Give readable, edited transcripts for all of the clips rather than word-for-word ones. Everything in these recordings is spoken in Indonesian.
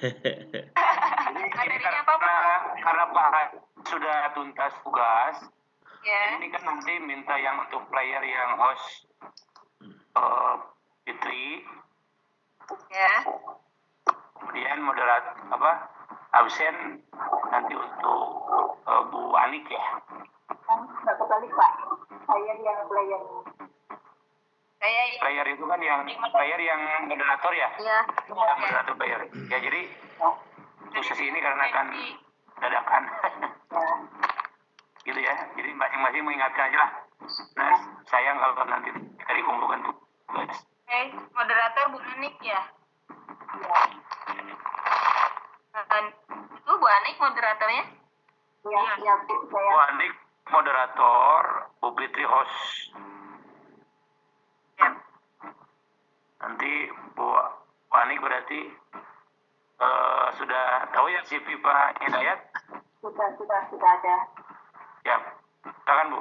Ini materinya apa, Pak? Karena Pak sudah tuntas tugas, ini kan nanti minta yang untuk player yang host Fitri, kemudian moderator absen nanti untuk Bu Anik ya. Nggak kebalik Pak, saya yang player. Player itu kan yang moderator ya? Iya. Moderator player. Ya jadi khusus ini karena kan dadakan. Gitu ya. Jadi masing-masing mengingatkan aja lah. Nah, sayang kalau nanti kita dikumpulkan tugas. Moderator Bu Anik ya? Iya. Itu Bu Anik moderatornya? Iya, Bu. Bu Anik moderator, Bu Fitri host. Nanti Bu Anik berarti sudah tahu ya CV Pak Hidayat? Sudah ada. Ya, silakan Bu.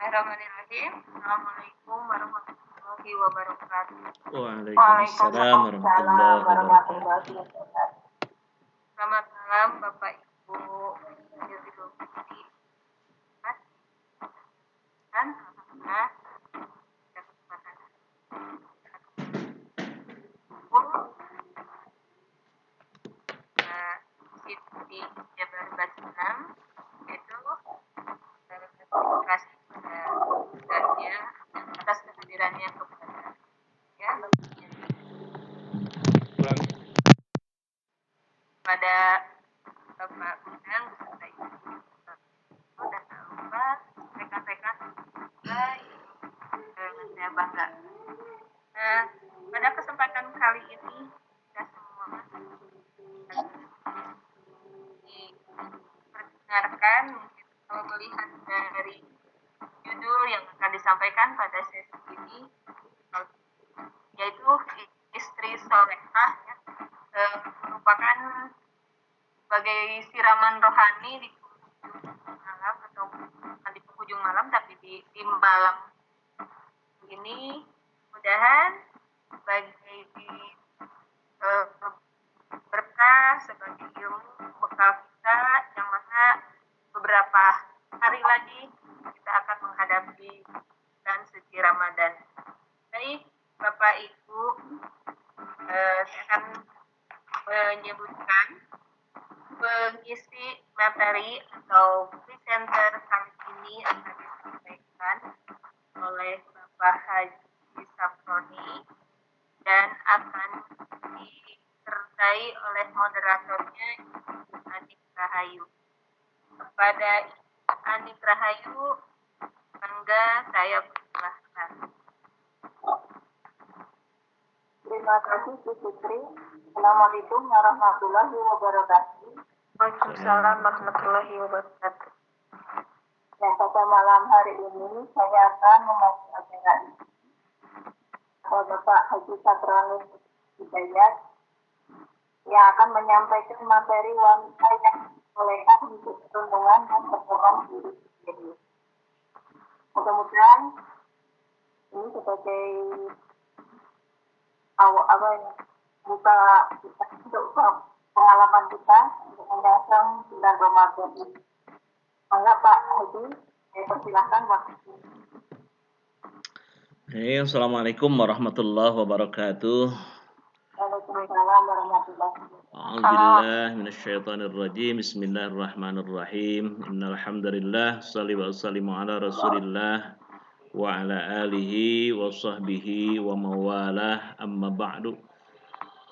Bismillahirrahmanirrahim. Assalamualaikum warahmatullahi wabarakatuh. Waalaikumsalam warahmatullahi wabarakatuh. Selamat malam Bapak Ibu. Di Jabar Basinam itu terima kasih kepada atas kehadirannya kepada pada Bapak Bidang beserta Ibu dan lupa rekan-rekan saya bangga. Nah, pada kesempatan kali ini kita semua diperdengarkan kalau melihat dari judul yang akan disampaikan pada sesi ini, yaitu istri solehah, merupakan sebagai siraman rohani di malam atau bukan di penghujung malam tapi di malam ini, mudahan sebagai berkah, sebagai ilmu bekal kita yang mana beberapa hari lagi kita akan menghadapi bulan suci Ramadan. Baik Bapak Ibu, saya akan menyebutkan pengisi materi atau presenter kali ini akan disampaikan oleh Bapak Haji Saproni dan akan disertai oleh moderatornya Ibu Anik Rahayu. Kepada Anik Rahayu, bangga saya persilahkan. Terima kasih Bu Fitri. Assalamualaikum warahmatullahi wabarakatuh. Waalaikumsalam warahmatullahi wabarakatuh. Ya, pada malam hari ini saya akan memakai Bapak Haji Saproni Hidayat yang akan menyampaikan materi wanita yang solehah untuk perlindungan dan perkembangan diri sendiri. Mudah-mudahan ini sebagai buka kita untuk pengalaman kita untuk menyasang bulan Ramadan ini. Maka Pak Haji, saya persilahkan waktu ini. Assalamualaikum warahmatullahi wabarakatuh. Waalaikumsalam warahmatullahi wabarakatuh. A'udzubillahi minasyaitonirrajim. Bismillahirrahmanirrahim. Innal hamdalillah shalli wa sallimu ala Rasulillah wa ala alihi wa sahbihi wa mawalah, amma ba'du.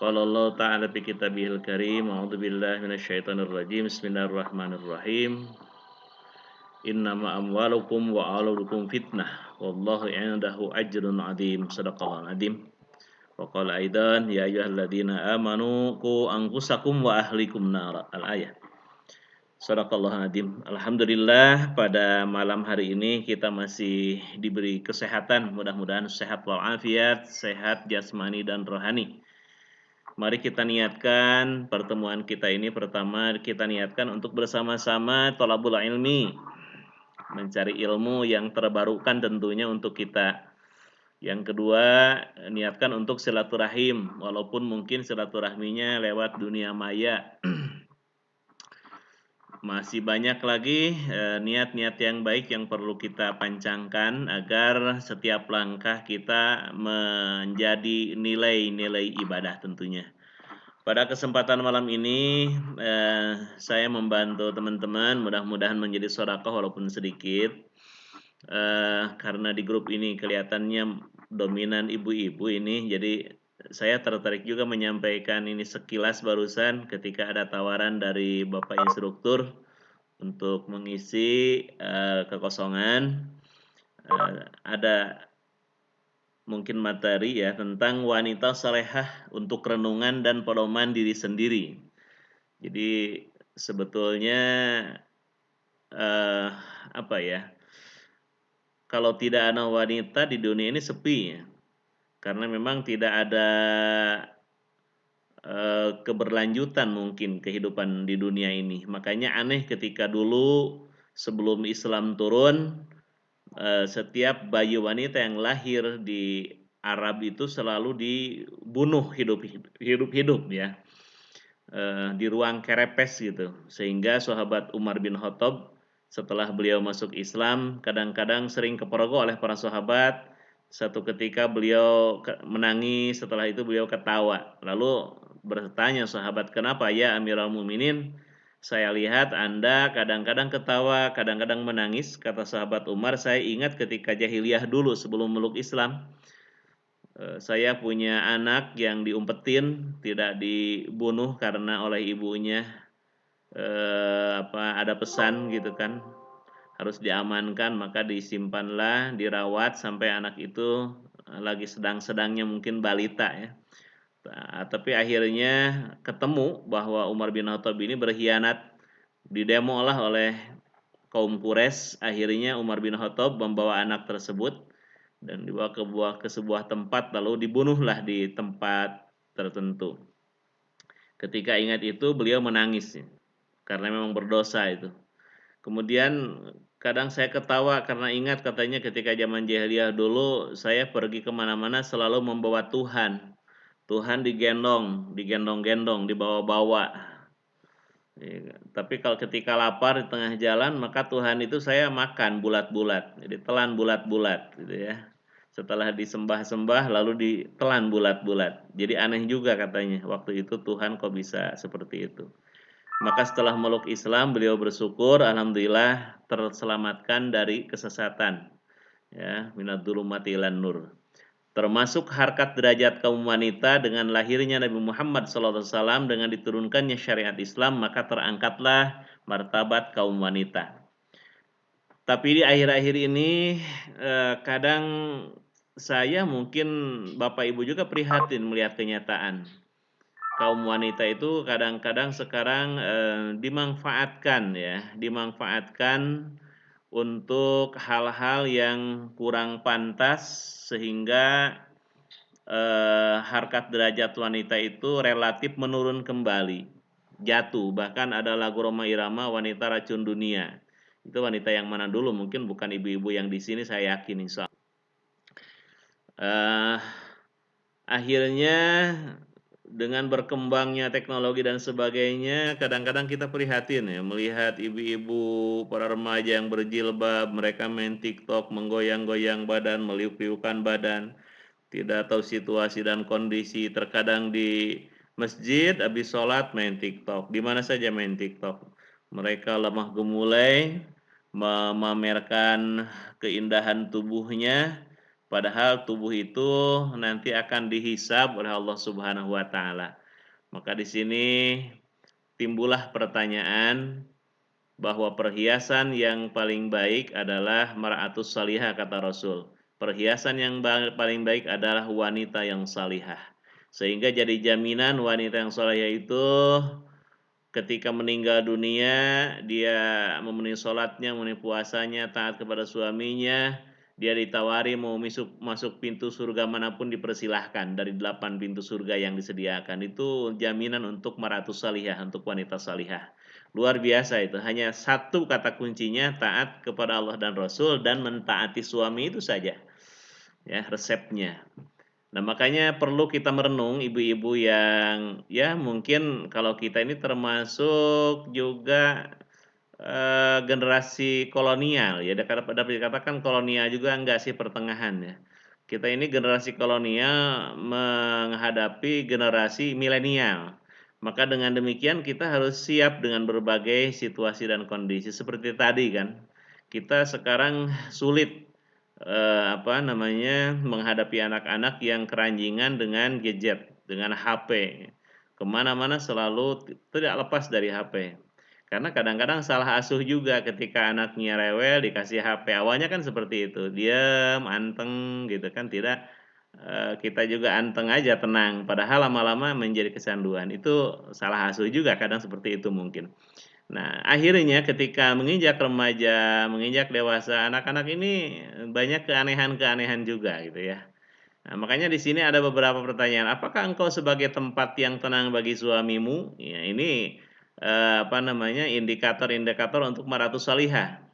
Qala Allah ta'ala fi kitabihil karim, a'udzubillahi minasyaitonirrajim. Bismillahirrahmanirrahim. Innama amwalukum wa auladukum fitnah wallahu 'indahu ajrun 'adzim. Shadaqallahul 'adzim. Wa qala aidan ya ayyuhalladzina amanu qu anfusakum wa ahlikum nar. Al-ayah. Shadaqallahul 'adzim. Alhamdulillah pada malam hari ini kita masih diberi kesehatan, mudah-mudahan sehat walafiat, sehat jasmani dan rohani. Mari kita niatkan pertemuan kita ini, pertama kita niatkan untuk bersama-sama thalabul ilmi, mencari ilmu yang terbarukan tentunya untuk kita Yang kedua, niatkan untuk silaturahim, walaupun mungkin silaturahminya lewat dunia maya. Masih banyak lagi niat-niat yang baik yang perlu kita pancangkan agar setiap langkah kita menjadi nilai-nilai ibadah tentunya. Pada kesempatan malam ini saya membantu teman-teman, mudah-mudahan menjadi sedekah walaupun sedikit. Karena di grup ini kelihatannya dominan ibu-ibu ini, jadi saya tertarik juga menyampaikan ini sekilas barusan ketika ada tawaran dari Bapak Instruktur untuk mengisi kekosongan. Ada mungkin materi ya tentang wanita salehah untuk renungan dan pedoman diri sendiri. Jadi sebetulnya apa ya? Kalau tidak ada wanita di dunia ini sepi ya. Karena memang tidak ada keberlanjutan mungkin kehidupan di dunia ini. Makanya aneh ketika dulu sebelum Islam turun, setiap bayi wanita yang lahir di Arab itu selalu dibunuh hidup-hidup ya, di ruang kerepes gitu. Sehingga sahabat Umar bin Khattab setelah beliau masuk Islam kadang-kadang sering kepergok oleh para sahabat. Satu ketika beliau menangis, setelah itu beliau ketawa. Lalu bertanya sahabat, kenapa ya Amirul Mukminin? Saya lihat Anda kadang-kadang ketawa, kadang-kadang menangis. Kata sahabat Umar, saya ingat ketika jahiliyah dulu sebelum meluk Islam. Saya punya anak yang diumpetin, tidak dibunuh karena oleh ibunya ada pesan gitu kan, harus diamankan, maka disimpanlah, dirawat sampai anak itu lagi sedang-sedangnya mungkin balita ya. Tapi akhirnya ketemu bahwa Umar bin Khattab ini berkhianat, didemo lah oleh kaum Quraisy. Akhirnya Umar bin Khattab membawa anak tersebut dan dibawa ke sebuah tempat, lalu dibunuhlah di tempat tertentu. Ketika ingat itu beliau menangis ya, karena memang berdosa itu. Kemudian kadang saya ketawa karena ingat katanya ketika zaman jahiliyah dulu saya pergi kemana-mana selalu membawa Tuhan. Tuhan digendong-gendong, dibawa-bawa. Tapi kalau ketika lapar di tengah jalan, maka Tuhan itu saya makan bulat-bulat, jadi telan bulat-bulat gitu ya. Setelah disembah-sembah lalu ditelan bulat-bulat. Jadi aneh juga katanya, waktu itu Tuhan kok bisa seperti itu. Maka setelah meluk Islam beliau bersyukur, alhamdulillah terselamatkan dari kesesatan. Ya, minad dzulumati ilan nur. Termasuk harkat derajat kaum wanita dengan lahirnya Nabi Muhammad SAW dengan diturunkannya syariat Islam, maka terangkatlah martabat kaum wanita. Tapi di akhir-akhir ini kadang saya mungkin Bapak Ibu juga prihatin melihat kenyataan. Kaum wanita itu kadang-kadang sekarang dimanfaatkan untuk hal-hal yang kurang pantas, sehingga harkat derajat wanita itu relatif menurun kembali, jatuh. Bahkan ada lagu Rhoma Irama, wanita racun dunia. Itu wanita yang mana dulu? Mungkin bukan ibu-ibu yang di sini, saya yakin insya Allah. Akhirnya dengan berkembangnya teknologi dan sebagainya, kadang-kadang kita prihatin ya melihat ibu-ibu, para remaja yang berjilbab, mereka main TikTok, menggoyang-goyang badan, meliuk-liukan badan, tidak tahu situasi dan kondisi. Terkadang di masjid habis sholat main TikTok, di mana saja main TikTok. Mereka lemah gemulai memamerkan keindahan tubuhnya, padahal tubuh itu nanti akan dihisab oleh Allah Subhanahu wa taala. Maka di sini timbullah pertanyaan bahwa perhiasan yang paling baik adalah mar'atus salihah, kata Rasul. Perhiasan yang paling baik adalah wanita yang salihah. Sehingga jadi jaminan wanita yang salihah itu ketika meninggal dunia, dia memenuhi sholatnya, memenuhi puasanya, taat kepada suaminya, dia ditawari mau masuk pintu surga manapun dipersilahkan dari 8 pintu surga yang disediakan. Itu jaminan untuk mar'atus salihah, untuk wanita salihah. Luar biasa itu. Hanya satu kata kuncinya, taat kepada Allah dan Rasul dan mentaati suami, itu saja. ya resepnya. Nah, makanya perlu kita merenung ibu-ibu yang ya mungkin kalau kita ini termasuk juga generasi kolonial ya, dapat dikatakan kolonial juga enggak sih, pertengahan ya. Kita ini generasi kolonial menghadapi generasi milenial. Maka dengan demikian kita harus siap dengan berbagai situasi dan kondisi seperti tadi kan. Kita sekarang sulit menghadapi anak-anak yang keranjingan dengan gadget, dengan HP. Kemana-mana selalu tidak lepas dari HP. Karena kadang-kadang salah asuh juga ketika anaknya rewel dikasih HP. Awalnya kan seperti itu, diam, anteng gitu kan, tidak kita juga anteng aja, tenang. Padahal lama-lama menjadi kecanduan. Itu salah asuh juga kadang seperti itu mungkin. Nah, akhirnya ketika menginjak remaja, menginjak dewasa, anak-anak ini banyak keanehan-keanehan juga gitu ya. Nah, makanya di sini ada beberapa pertanyaan. Apakah engkau sebagai tempat yang tenang bagi suamimu? Ya, ini indikator-indikator untuk mar'atus salihah.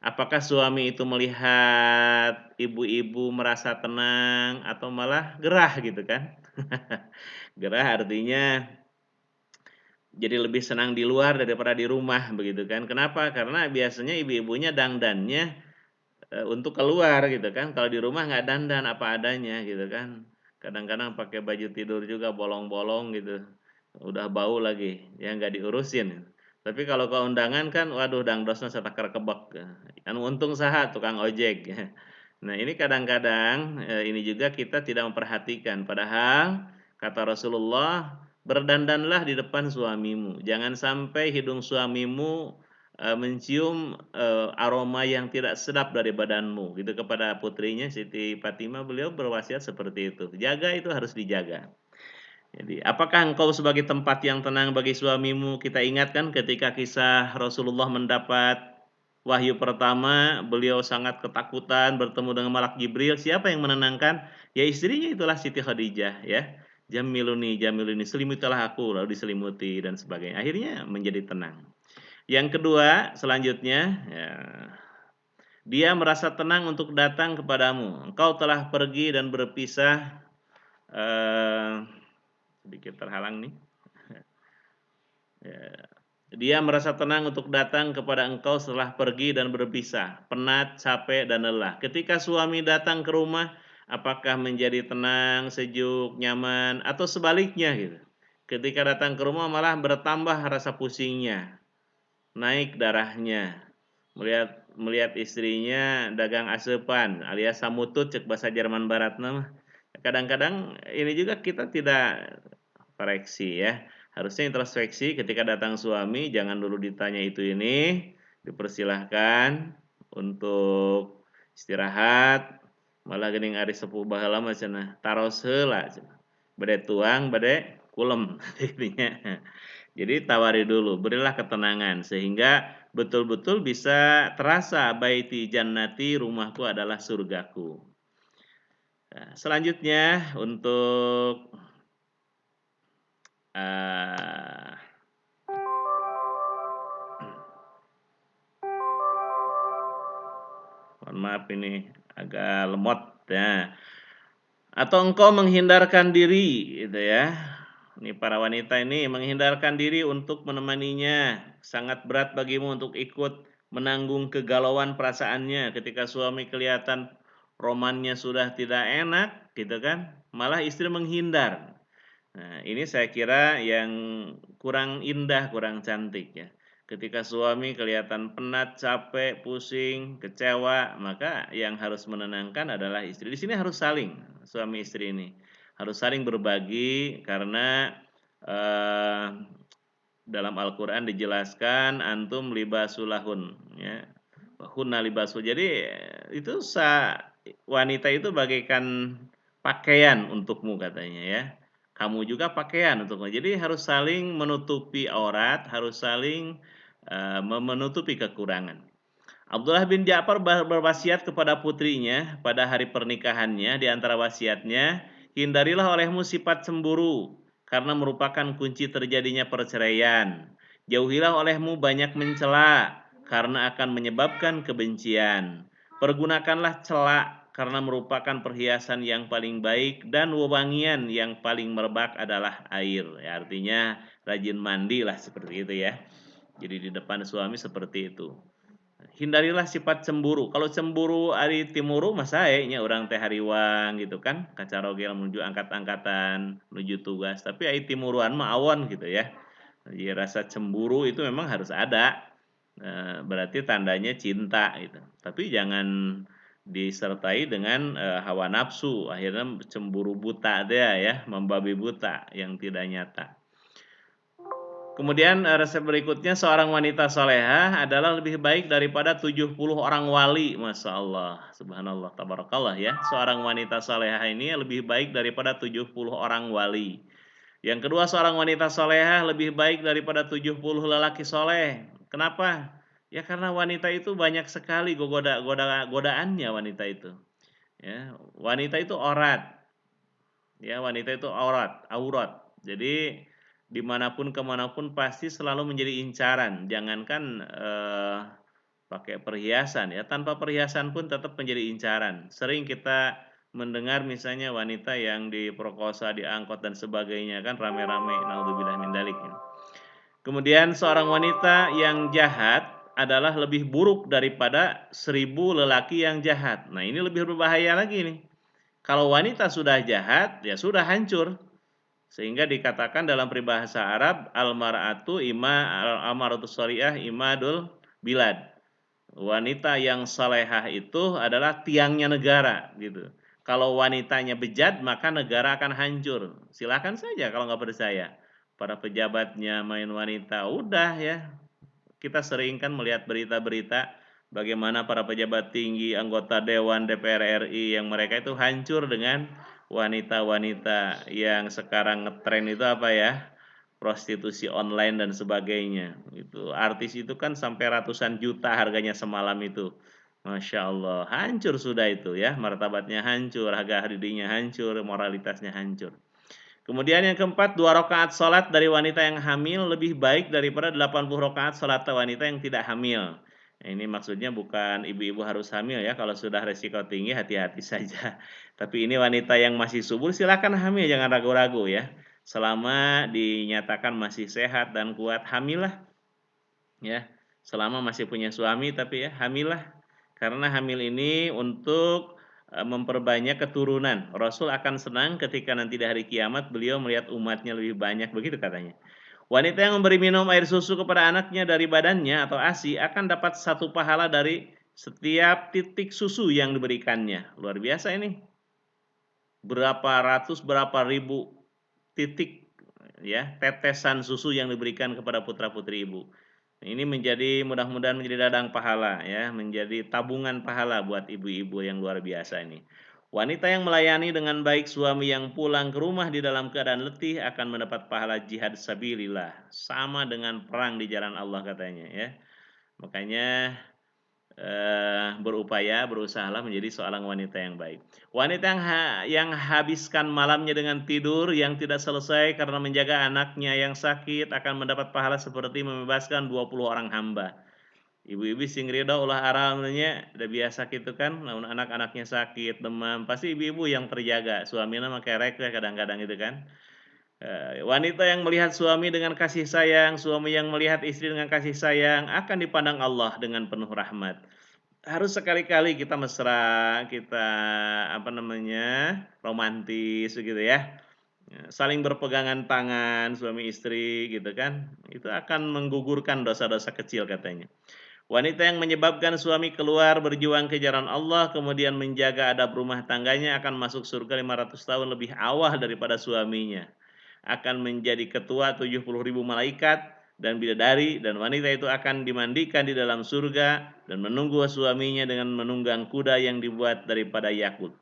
Apakah suami itu melihat ibu-ibu merasa tenang atau malah gerah gitu kan? Gerah artinya jadi lebih senang di luar daripada di rumah begitu kan. Kenapa? Karena biasanya ibu-ibunya dandannya untuk keluar gitu kan. Kalau di rumah nggak dandan apa adanya gitu kan. Kadang-kadang pakai baju tidur juga bolong-bolong gitu. Udah bau lagi, ya nggak diurusin. Tapi kalau ke undangan kan, waduh dangdosna satakar kebek. Anu untung saha tukang ojek. Nah ini kadang-kadang ini juga kita tidak memperhatikan. Padahal kata Rasulullah, berdandanlah di depan suamimu. Jangan sampai hidung suamimu mencium aroma yang tidak sedap dari badanmu. Gitu kepada putrinya Siti Fatimah, beliau berwasiat seperti itu. Jaga, itu harus dijaga. Jadi, apakah engkau sebagai tempat yang tenang bagi suamimu? Kita ingatkan ketika kisah Rasulullah mendapat wahyu pertama, beliau sangat ketakutan bertemu dengan malak Jibril. Siapa yang menenangkan? Ya istrinya, itulah Siti Khadijah ya. Jamiluni, jamiluni, selimutilah aku, lalu diselimuti dan sebagainya. Akhirnya menjadi tenang. Yang kedua, selanjutnya, ya, dia merasa tenang untuk datang kepadamu. Engkau telah pergi dan berpisah. Sedikit terhalang nih. Ya. Dia merasa tenang untuk datang kepada engkau setelah pergi dan berpisah, penat, capek, dan lelah. Ketika suami datang ke rumah, apakah menjadi tenang, sejuk, nyaman, atau sebaliknya gitu? Ketika datang ke rumah malah bertambah rasa pusingnya, naik darahnya, melihat istrinya dagang asepan alias samutut cek bahasa Jerman Barat nama. Kadang-kadang ini juga kita tidak koreksi ya. Harusnya introspeksi ketika datang suami, jangan dulu ditanya itu ini, dipersilahkan untuk istirahat. Malah geuning ari sepuh baheula mah cenah taros heula cenah. Bade tuang, bade kulem intinya. Jadi tawari dulu, berilah ketenangan sehingga betul-betul bisa terasa baiti jannati, rumahku adalah surgaku. Nah, selanjutnya untuk mohon maaf ini agak lemot ya. Atau engkau menghindarkan diri gitu ya. Ini para wanita ini menghindarkan diri untuk menemaninya. Sangat berat bagimu untuk ikut menanggung kegalauan perasaannya ketika suami kelihatan romannya sudah tidak enak gitu kan. Malah istri menghindar. Nah, ini saya kira yang kurang indah, kurang cantik ya. Ketika suami kelihatan penat, capek, pusing, kecewa, maka yang harus menenangkan adalah istri. Di sini harus saling, suami istri ini harus saling berbagi karena dalam Al-Qur'an dijelaskan antum libasulahun ya. Hunna libasul. Jadi itu wanita itu bagaikan pakaian untukmu katanya ya. Kamu juga pakaian untukmu. Jadi harus saling menutupi aurat, harus saling menutupi kekurangan. Abdullah bin Ja'far berwasiat kepada putrinya pada hari pernikahannya, di antara wasiatnya, hindarilah olehmu sifat cemburu karena merupakan kunci terjadinya perceraian. Jauhilah olehmu banyak mencela karena akan menyebabkan kebencian. Pergunakanlah celak karena merupakan perhiasan yang paling baik dan wewangian yang paling merebak adalah air. Ya, artinya rajin mandi lah seperti itu ya. Jadi di depan suami seperti itu. Hindarilah sifat cemburu. Kalau cemburu ari timuru masa nya orang teh hariwang gitu kan, kacarogel menuju angkat-angkatan, menuju tugas. Tapi ai timuruan mah awon gitu ya. Jadi rasa cemburu itu memang harus ada. Berarti tandanya cinta gitu. Tapi jangan disertai dengan hawa nafsu, akhirnya cemburu buta dia ya, membabi buta yang tidak nyata. Kemudian resep berikutnya, seorang wanita solehah adalah lebih baik daripada 70 orang wali. Masya Allah, subhanallah, tabarakallah ya. Seorang wanita solehah ini lebih baik daripada 70 orang wali. Yang kedua, seorang wanita solehah lebih baik daripada 70 lelaki soleh. Kenapa? Ya karena wanita itu banyak sekali godaannya wanita itu. Ya, wanita itu aurat. Ya, wanita itu aurat. Jadi dimanapun kemanapun pasti selalu menjadi incaran. Jangankan pakai perhiasan ya, tanpa perhiasan pun tetap menjadi incaran. Sering kita mendengar misalnya wanita yang diperkosa, diangkut dan sebagainya kan rame-rame, naudzubillah min dzalik. Kemudian seorang wanita yang jahat adalah lebih buruk daripada 1000 lelaki yang jahat. Nah, ini lebih berbahaya lagi nih. Kalau wanita sudah jahat, ya sudah hancur. Sehingga dikatakan dalam peribahasa Arab, al-mar'atu al-mar'atu sholihah imadul bilad. Wanita yang salehah itu adalah tiangnya negara gitu. Kalau wanitanya bejat, maka negara akan hancur. Silakan saja kalau nggak percaya. Para pejabatnya main wanita, udah ya. Kita sering kan melihat berita-berita bagaimana para pejabat tinggi, anggota Dewan DPR RI yang mereka itu hancur dengan wanita-wanita yang sekarang ngetren itu apa ya? Prostitusi online dan sebagainya. Itu artis itu kan sampai ratusan juta harganya semalam itu. Masya Allah, hancur sudah itu ya, martabatnya hancur, harga dirinya hancur, moralitasnya hancur. Kemudian yang keempat, 2 rakaat sholat dari wanita yang hamil lebih baik daripada 80 rakaat sholat wanita yang tidak hamil. Nah, ini maksudnya bukan ibu-ibu harus hamil ya, kalau sudah resiko tinggi hati-hati saja. Tapi ini wanita yang masih subur silakan hamil, jangan ragu-ragu ya. Selama dinyatakan masih sehat dan kuat, hamillah. Ya, selama masih punya suami tapi ya hamillah. Karena hamil ini untuk memperbanyak keturunan. Rasul akan senang ketika nanti di hari kiamat beliau melihat umatnya lebih banyak, begitu katanya. Wanita yang memberi minum air susu kepada anaknya dari badannya atau ASI akan dapat 1 pahala dari setiap titik susu yang diberikannya. Luar biasa ini. Berapa ratus, berapa ribu titik ya tetesan susu yang diberikan kepada putra-putri ibu. Ini menjadi mudah-mudahan menjadi ladang pahala ya, menjadi tabungan pahala buat ibu-ibu yang luar biasa ini. Wanita yang melayani dengan baik suami yang pulang ke rumah di dalam keadaan letih akan mendapat pahala jihad sabilillah, sama dengan perang di jalan Allah katanya ya. Makanya berusahalah menjadi seorang wanita yang baik. Wanita yang habiskan malamnya dengan tidur yang tidak selesai karena menjaga anaknya yang sakit akan mendapat pahala seperti membebaskan 20 orang hamba. Ibu-ibu sing rida ulah aramnya udah biasa gitu kan, namun anak-anaknya sakit, demam, pasti ibu-ibu yang terjaga, suaminya mah kerek kadang-kadang gitu kan. Wanita yang melihat suami dengan kasih sayang, suami yang melihat istri dengan kasih sayang akan dipandang Allah dengan penuh rahmat. Harus sekali-kali kita mesra, kita romantis begitu ya. Saling berpegangan tangan suami istri gitu kan. Itu akan menggugurkan dosa-dosa kecil katanya. Wanita yang menyebabkan suami keluar berjuang ke jalan Allah kemudian menjaga adab rumah tangganya akan masuk surga 500 tahun lebih awal daripada suaminya. Akan menjadi ketua 70.000 malaikat dan bidadari, dan wanita itu akan dimandikan di dalam surga dan menunggu suaminya dengan menunggang kuda yang dibuat daripada yakut.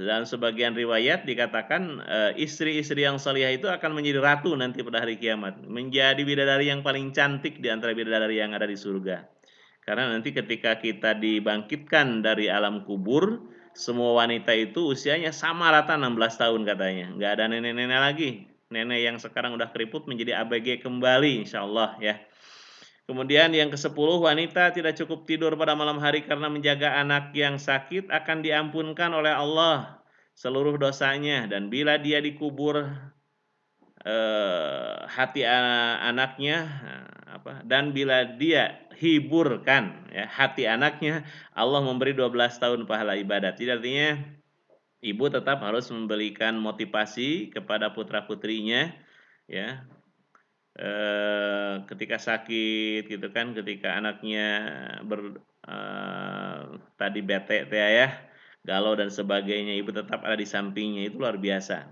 Dan sebagian riwayat dikatakan istri-istri yang salihah itu akan menjadi ratu nanti pada hari kiamat, menjadi bidadari yang paling cantik di antara bidadari yang ada di surga. Karena nanti ketika kita dibangkitkan dari alam kubur, semua wanita itu usianya sama rata 16 tahun katanya. Nggak ada nenek-nenek lagi. Nenek yang sekarang udah keriput menjadi ABG kembali insya Allah ya. Kemudian yang ke-10, wanita tidak cukup tidur pada malam hari karena menjaga anak yang sakit akan diampunkan oleh Allah seluruh dosanya, dan bila dia dikubur hati anaknya dan bila dia hiburkan ya hati anaknya, Allah memberi 12 tahun pahala ibadat. Jadi artinya ibu tetap harus memberikan motivasi kepada putra-putrinya ya, ketika sakit gitu kan, ketika anaknya tadi bete ya, galau dan sebagainya, ibu tetap ada di sampingnya, itu luar biasa.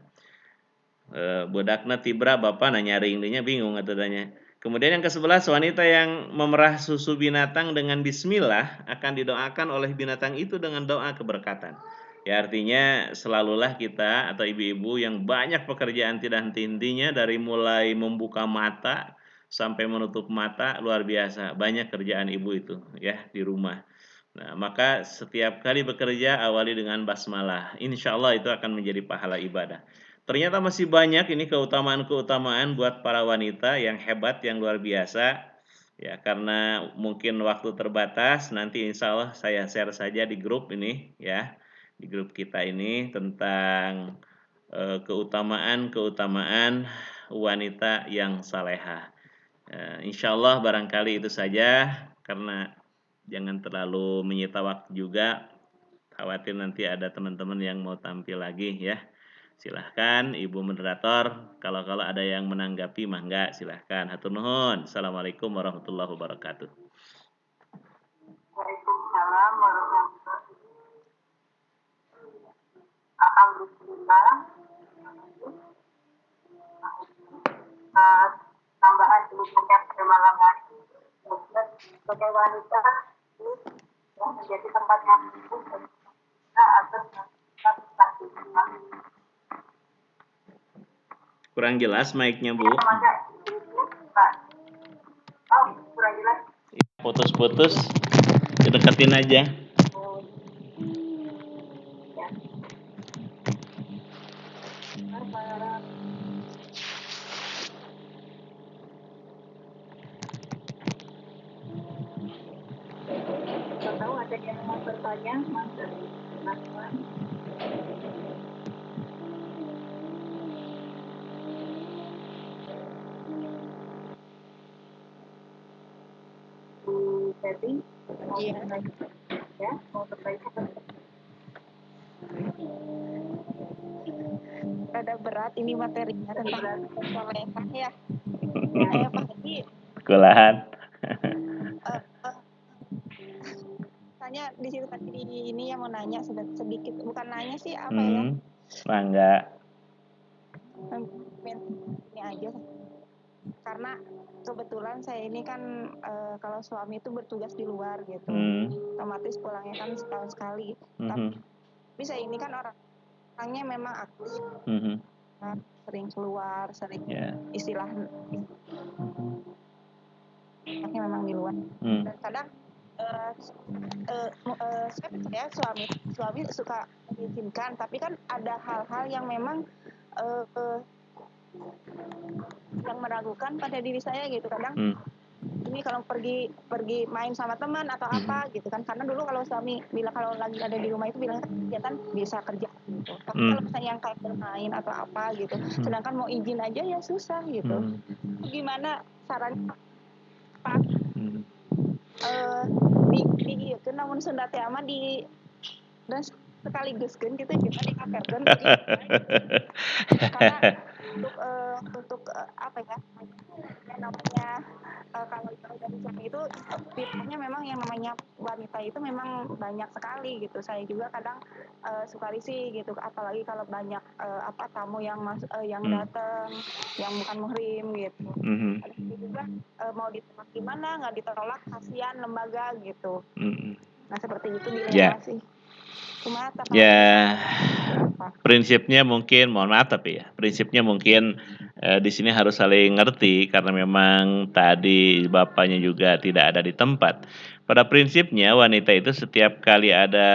Budakna tibra bapak nyaring dinya bingung atadanya. Kemudian yang ke-11, wanita yang memerah susu binatang dengan bismillah akan didoakan oleh binatang itu dengan doa keberkatan. Ya artinya selalulah kita atau ibu-ibu yang banyak pekerjaan tidak henti-hentinya, dari mulai membuka mata sampai menutup mata, luar biasa banyak kerjaan ibu itu ya di rumah. Nah, maka setiap kali bekerja awali dengan basmalah. Insya Allah itu akan menjadi pahala ibadah. Ternyata masih banyak ini keutamaan-keutamaan buat para wanita yang hebat, yang luar biasa. Ya, karena mungkin waktu terbatas, nanti insya Allah saya share saja di grup ini ya, di grup kita ini tentang keutamaan-keutamaan wanita yang salehah. Insya Allah barangkali itu saja, karena jangan terlalu menyita waktu juga, khawatir nanti ada teman-teman yang mau tampil lagi ya. Silahkan Ibu moderator, kalau ada yang menanggapi mangga silahkan. Hatur nuhun. Assalamualaikum warahmatullahi wabarakatuh. Waalaikumsalam warahmatullahi wabarakatuh. Alhamdulillah. Tambahan ilmunya pada malam hari. Sebagai wanita yang menjadi tempat yang atas kurang jelas mic-nya Bu. Kurang jelas. Putus-putus, deketin aja. Tahu ada yang mau bertanya, Mas? Jadi, mau bertanya. Rada berat ini materinya tentang solehah ya. Ayo Pak Haji. Sekolahan. Tanya di situ tadi ini yang mau nanya sedikit, bukan nanya sih apa ya? Mangga. Ini aja. Karena kebetulan saya ini kan kalau suami itu bertugas di luar gitu, otomatis pulangnya kan setahun sekali. Tapi saya ini kan orangnya memang aktif, sering keluar, sering istilah anaknya memang di luar. Dan kadang saya percaya suami suka mengizinkan, tapi kan ada hal-hal yang memang yang meragukan pada diri saya gitu. Kadang ini kalau pergi main sama teman atau apa gitu kan, karena dulu kalau suami bilang kalau lagi ada di rumah itu bilang kegiatan bisa kerja gitu. Tapi kalau misalnya yang kayak bermain atau apa gitu, sedangkan mau izin aja ya susah gitu. Gimana sarannya Pak? Di namun Sunda teh mah di dan sekaligus kan gitu kita dikaperkan gitu. Karena untuk apa ya namanya kalau dari suami itu tipenya memang yang namanya wanita itu memang banyak sekali gitu. Saya juga kadang suka risih gitu, apalagi kalau banyak tamu yang yang datang yang bukan muhrim gitu. Ada juga mau ditolak gimana, nggak ditolak kasihan lembaga gitu. Nah seperti itu dilema sih. Ya, prinsipnya mungkin, mohon maaf tapi ya, prinsipnya mungkin di sini harus saling ngerti karena memang tadi bapaknya juga tidak ada di tempat. Pada prinsipnya wanita itu setiap kali ada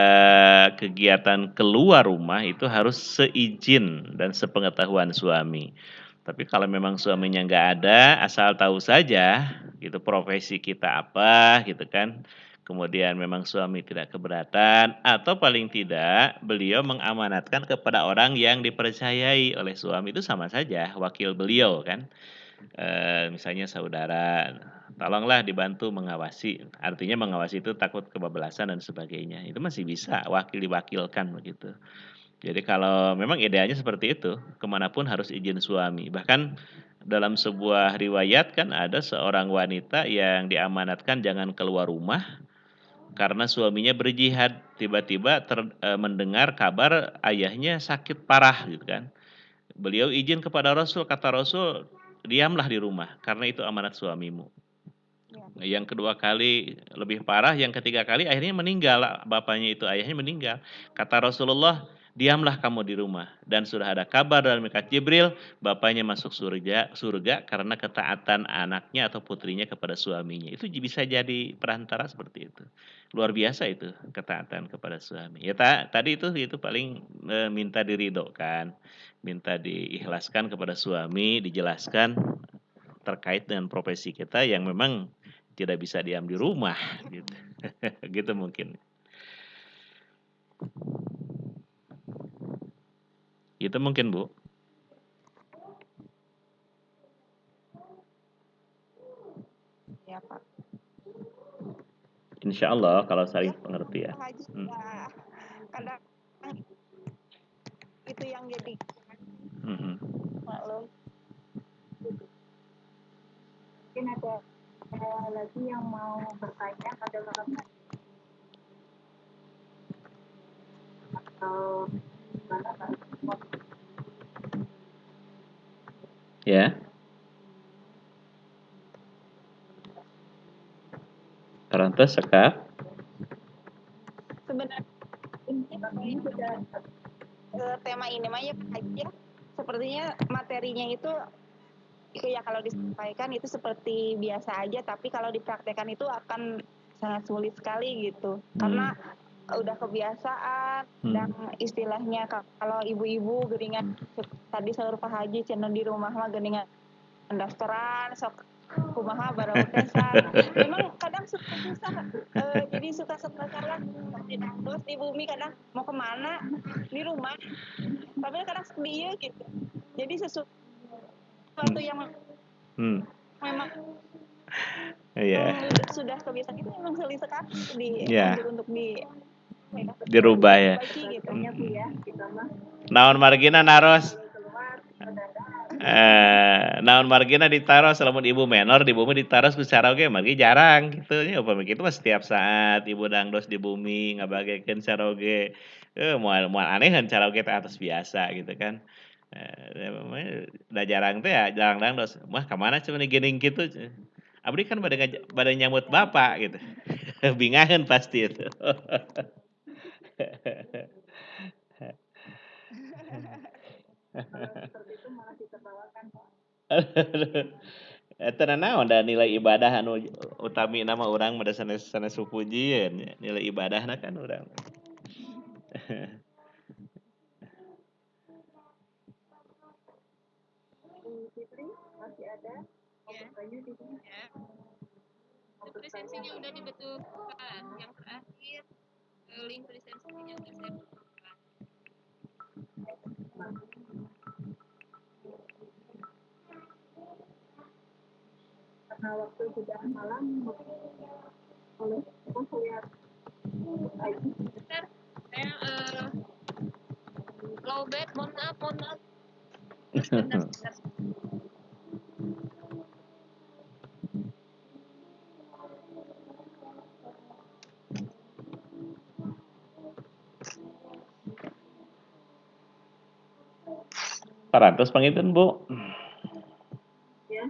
kegiatan keluar rumah itu harus seizin dan sepengetahuan suami. Tapi kalau memang suaminya nggak ada, asal tahu saja gitu profesi kita apa gitu kan. Kemudian memang suami tidak keberatan atau paling tidak beliau mengamanatkan kepada orang yang dipercayai oleh suami itu sama saja wakil beliau kan. Misalnya saudara, tolonglah dibantu mengawasi. Artinya mengawasi itu takut kebablasan dan sebagainya. Itu masih bisa diwakilkan begitu. Jadi kalau memang idealnya seperti itu, kemanapun harus izin suami. Bahkan dalam sebuah riwayat kan ada seorang wanita yang diamanatkan jangan keluar rumah karena suaminya berjihad. Tiba-tiba mendengar kabar ayahnya sakit parah gitu kan. Beliau izin kepada Rasul, kata Rasul, diamlah di rumah karena itu amanat suamimu. Yang kedua kali lebih parah, yang ketiga kali akhirnya meninggal, bapaknya itu ayahnya meninggal. Kata Rasulullah, diamlah kamu di rumah. Dan sudah ada kabar dari malaikat Jibril, bapaknya masuk surga karena ketaatan anaknya atau putrinya kepada suaminya. Itu bisa jadi perantara seperti itu. Luar biasa itu ketaatan kepada suami. Ya tadi itu paling minta diridhokan, minta diikhlaskan kepada suami, dijelaskan terkait dengan profesi kita yang memang tidak bisa diam di rumah gitu. Gitu mungkin. Itu mungkin, Bu. Ya, Pak. Insya Allah kalau saling pengertian. Kadang itu yang jadi maklum. Mungkin ada lagi yang mau bertanya pada Bapak atau gimana Pak? Ya. Parantos sekap. Sebenarnya ini sudah tema ini mah ya aja. Sepertinya materinya itu ya kalau disampaikan itu seperti biasa aja, tapi kalau dipraktekkan itu akan sangat sulit sekali gitu. Karena udah kebiasaan dan istilahnya kalau ibu-ibu geringan tadi sahur Pak Haji channel di rumah mah geringan daftaran sok kumaha barautesan. Memang kadang suka susah jadi suka sekarang terus di bumi kadang mau kemana di rumah tapi kadang sedih gitu. Jadi sesuatu yang memang sudah kebiasaan itu memang sulit sekali untuk dirubah ya. Gitu. Naon margina naros naon margina ditaros lamun ibu menor di bumi ditaros ku saroge margi jarang gitu nya upami kitu mah setiap saat ibu dangdos di bumi ngabagekeun saroge moal anehan saroge teh atas biasa gitu kan. Da jarang teh ya jarang dangdos mah ka mana cenah geuning kitu abdi kan bade nyambut bapak gitu. Bingaheun pasti itu. Seperti itu malah ditertawakan Pak. Eta naon da nilai ibadah anu utami nama urang mah sanes supujieun nilai ibadahna kan urang. Fitri masih ada? Ya. Di sini. Ya. Presensinya udah dibetulkan. Yang terakhir link presensinya udah saya betulkan. Karena waktu sudah malam boleh kita lihat bentar saya low bed mohon maaf sebentar. Parantos panginten Bu. ya.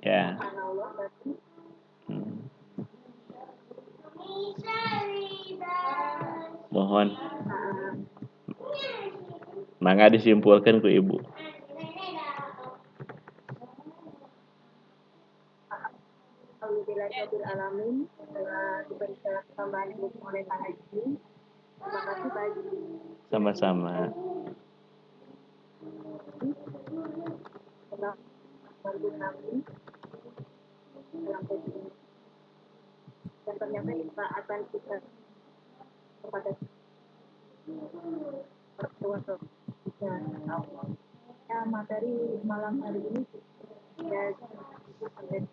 Ya. Mohon. Mangga disimpulkan ku Ibu. Alhamdulillahirabbil alamin telah diberikan tambahan ilmu oleh Pak Haji. Terima kasih Pak Haji. Sama-sama. bantu kami dalam ini. Dan ternyata akan kita kepada pertemuan ya, materi malam hari ini ya sampai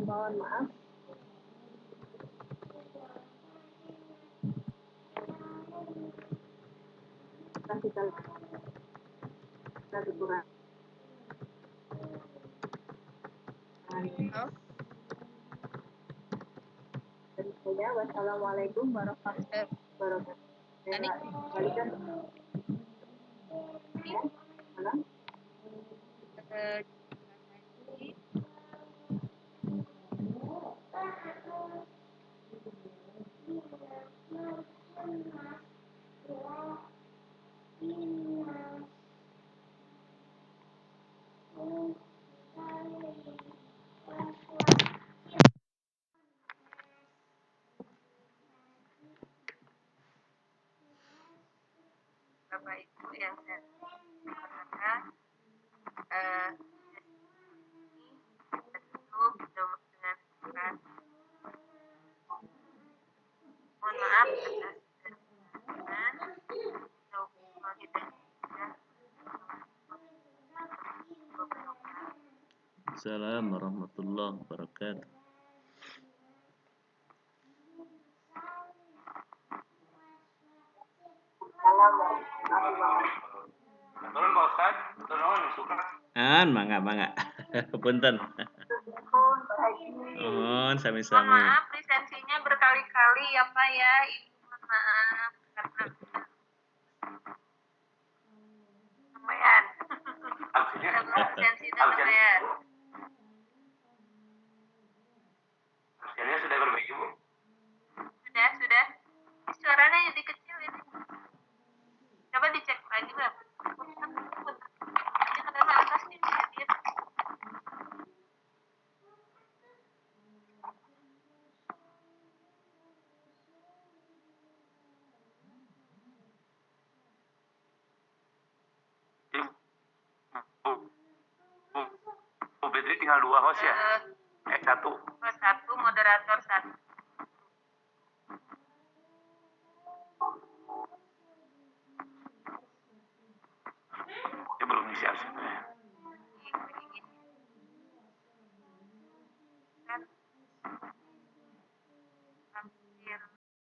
mohon maaf kita kurang. Wassalamualaikum warahmatullahi wabarakatuh. Balikan. Bapak Ibu yang saya hormati, tutup dengan keras. Mohon maaf atas kekurangan. Assalamualaikum warahmatullahi wabarakatuh. Turun Pak Ustaz, turun suka. Mangga. Punten. Sami-sami. Mohon maaf lisensinya berkali-kali ya Pak ya. Ibu mohon maaf karena lumayan. Lisensi itu lumayan. Hasilnya sudah berbagi Bu? Sudah. Suaranya jadi kecil ini. Coba dicek lagi Bang. Ini kenapa atas nih dia? Bu Fitri tinggal 2 host ya? 1. Host 1, moderator 1.